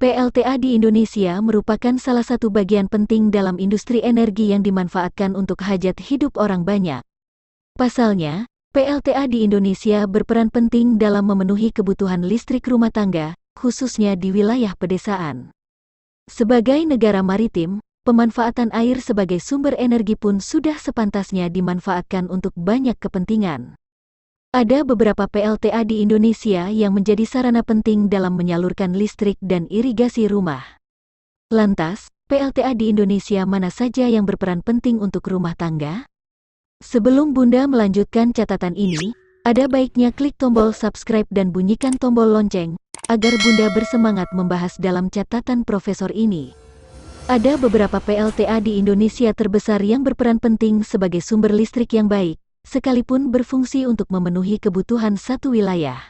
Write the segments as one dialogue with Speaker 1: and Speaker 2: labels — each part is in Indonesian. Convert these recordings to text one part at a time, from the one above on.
Speaker 1: PLTA di Indonesia merupakan salah satu bagian penting dalam industri energi yang dimanfaatkan untuk hajat hidup orang banyak. Pasalnya, PLTA di Indonesia berperan penting dalam memenuhi kebutuhan listrik rumah tangga, khususnya di wilayah pedesaan. Sebagai negara maritim, pemanfaatan air sebagai sumber energi pun sudah sepantasnya dimanfaatkan untuk banyak kepentingan. Ada beberapa PLTA di Indonesia yang menjadi sarana penting dalam menyalurkan listrik dan irigasi rumah. Lantas, PLTA di Indonesia mana saja yang berperan penting untuk rumah tangga? Sebelum Bunda melanjutkan catatan ini, ada baiknya klik tombol subscribe dan bunyikan tombol lonceng, agar Bunda bersemangat membahas dalam catatan profesor ini. Ada beberapa PLTA di Indonesia terbesar yang berperan penting sebagai sumber listrik yang baik, sekalipun berfungsi untuk memenuhi kebutuhan satu wilayah.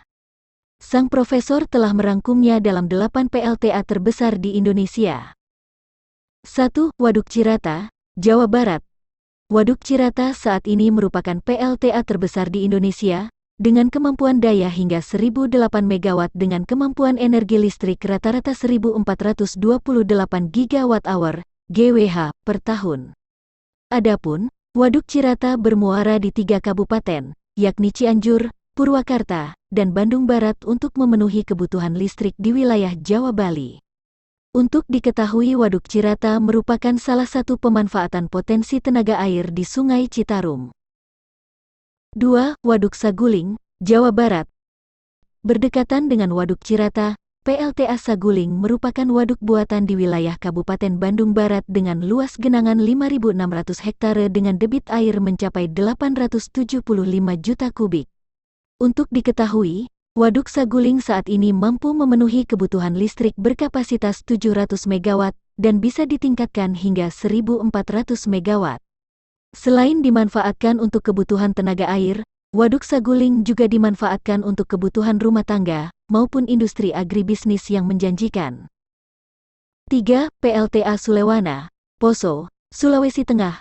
Speaker 1: Sang profesor telah merangkumnya dalam 8 PLTA terbesar di Indonesia. 1. Waduk Cirata, Jawa Barat. Waduk Cirata saat ini merupakan PLTA terbesar di Indonesia, dengan kemampuan daya hingga 1008 MW dengan kemampuan energi listrik rata-rata 1428 GWh, GWh, per tahun. Adapun, Waduk Cirata bermuara di 3 kabupaten, yakni Cianjur, Purwakarta, dan Bandung Barat untuk memenuhi kebutuhan listrik di wilayah Jawa Bali. Untuk diketahui Waduk Cirata merupakan salah satu pemanfaatan potensi tenaga air di Sungai Citarum. 2. Waduk Saguling, Jawa Barat. Berdekatan dengan Waduk Cirata, PLTA Saguling merupakan waduk buatan di wilayah Kabupaten Bandung Barat dengan luas genangan 5.600 hektare dengan debit air mencapai 875 juta kubik. Untuk diketahui, Waduk Saguling saat ini mampu memenuhi kebutuhan listrik berkapasitas 700 MW dan bisa ditingkatkan hingga 1.400 MW. Selain dimanfaatkan untuk kebutuhan tenaga air, Waduk Saguling juga dimanfaatkan untuk kebutuhan rumah tangga maupun industri agribisnis yang menjanjikan. 3. PLTA Sulewana, Poso, Sulawesi Tengah.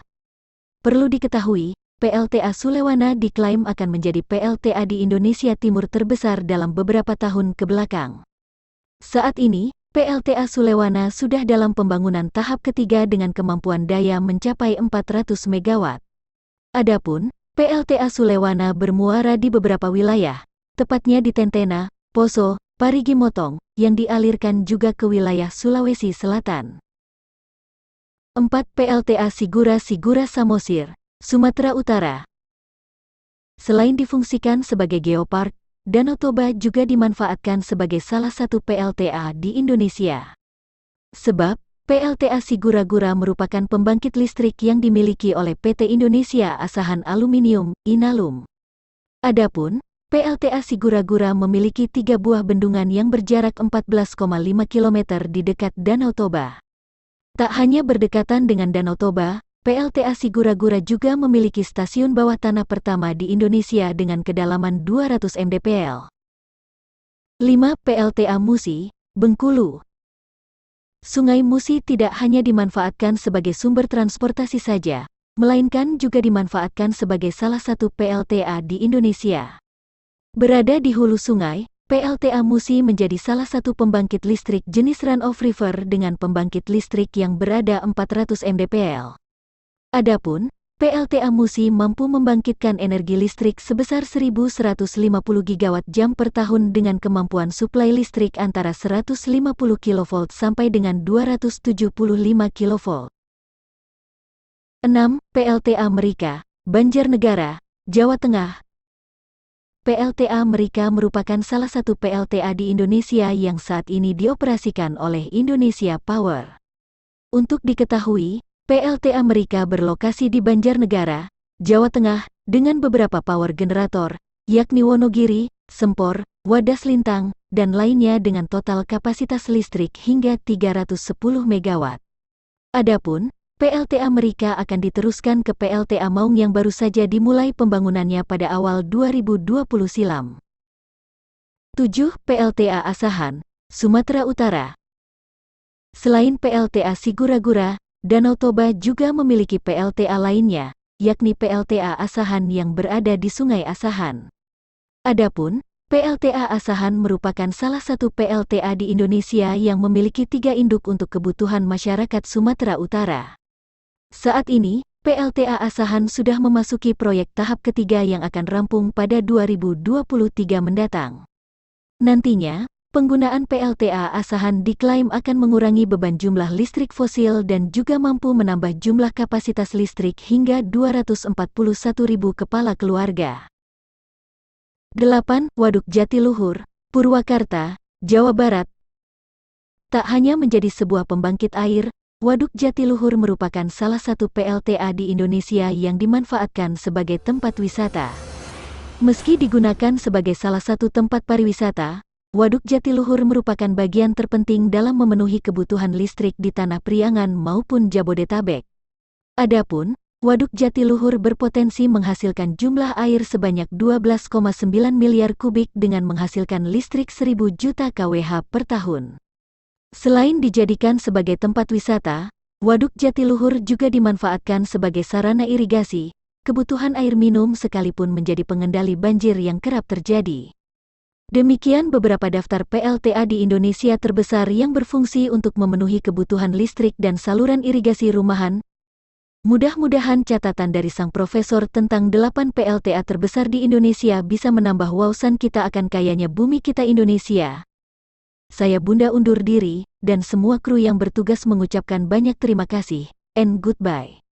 Speaker 1: Perlu diketahui, PLTA Sulewana diklaim akan menjadi PLTA di Indonesia Timur terbesar dalam beberapa tahun kebelakang. Saat ini, PLTA Sulewana sudah dalam pembangunan tahap ketiga dengan kemampuan daya mencapai 400 MW. Adapun, PLTA Sulewana bermuara di beberapa wilayah, tepatnya di Tentena, Poso, Parigi Motong, yang dialirkan juga ke wilayah Sulawesi Selatan. 4. PLTA Sigura Samosir, Sumatera Utara. Selain difungsikan sebagai geopark, Danau Toba juga dimanfaatkan sebagai salah satu PLTA di Indonesia. Sebab, PLTA Sigura-Gura merupakan pembangkit listrik yang dimiliki oleh PT Indonesia Asahan Aluminium, Inalum. Adapun, PLTA Sigura-Gura memiliki 3 buah bendungan yang berjarak 14,5 km di dekat Danau Toba. Tak hanya berdekatan dengan Danau Toba, PLTA Sigura-Gura juga memiliki stasiun bawah tanah pertama di Indonesia dengan kedalaman 200 mdpl. 5. PLTA Musi, Bengkulu. Sungai Musi tidak hanya dimanfaatkan sebagai sumber transportasi saja, melainkan juga dimanfaatkan sebagai salah satu PLTA di Indonesia. Berada di hulu sungai, PLTA Musi menjadi salah satu pembangkit listrik jenis run-of-river dengan pembangkit listrik yang berada 400 mdpl. Adapun, PLTA Musi mampu membangkitkan energi listrik sebesar 1.150 GWh per tahun dengan kemampuan suplai listrik antara 150 kV sampai dengan 275 kV. 6. PLTA Merika, Banjarnegara, Jawa Tengah. PLTA Merika merupakan salah satu PLTA di Indonesia yang saat ini dioperasikan oleh Indonesia Power. Untuk diketahui, PLTA Merika berlokasi di Banjarnegara, Jawa Tengah, dengan beberapa power generator, yakni Wonogiri, Sempor, Wadas Lintang, dan lainnya dengan total kapasitas listrik hingga 310 MW. Adapun, PLTA Merika akan diteruskan ke PLTA Maung yang baru saja dimulai pembangunannya pada awal 2020 silam. 7. PLTA Asahan, Sumatera Utara. Selain PLTA Sigura-Gura, Danau Toba juga memiliki PLTA lainnya, yakni PLTA Asahan yang berada di Sungai Asahan. Adapun, PLTA Asahan merupakan salah satu PLTA di Indonesia yang memiliki 3 induk untuk kebutuhan masyarakat Sumatera Utara. Saat ini, PLTA Asahan sudah memasuki proyek tahap ketiga yang akan rampung pada 2023 mendatang. Nantinya, penggunaan PLTA Asahan diklaim akan mengurangi beban jumlah listrik fosil dan juga mampu menambah jumlah kapasitas listrik hingga 241.000 kepala keluarga. 8. Waduk Jatiluhur, Purwakarta, Jawa Barat. Tak hanya menjadi sebuah pembangkit air, Waduk Jatiluhur merupakan salah satu PLTA di Indonesia yang dimanfaatkan sebagai tempat wisata. Meski digunakan sebagai salah satu tempat pariwisata, Waduk Jatiluhur merupakan bagian terpenting dalam memenuhi kebutuhan listrik di Tanah Priangan maupun Jabodetabek. Adapun, Waduk Jatiluhur berpotensi menghasilkan jumlah air sebanyak 12,9 miliar kubik dengan menghasilkan listrik 1.000 juta kWh per tahun. Selain dijadikan sebagai tempat wisata, Waduk Jatiluhur juga dimanfaatkan sebagai sarana irigasi, kebutuhan air minum sekalipun menjadi pengendali banjir yang kerap terjadi. Demikian beberapa daftar PLTA di Indonesia terbesar yang berfungsi untuk memenuhi kebutuhan listrik dan saluran irigasi rumahan. Mudah-mudahan catatan dari sang profesor tentang 8 PLTA terbesar di Indonesia bisa menambah wawasan kita akan kayanya bumi kita Indonesia. Saya Bunda undur diri, dan semua kru yang bertugas mengucapkan banyak terima kasih, and goodbye.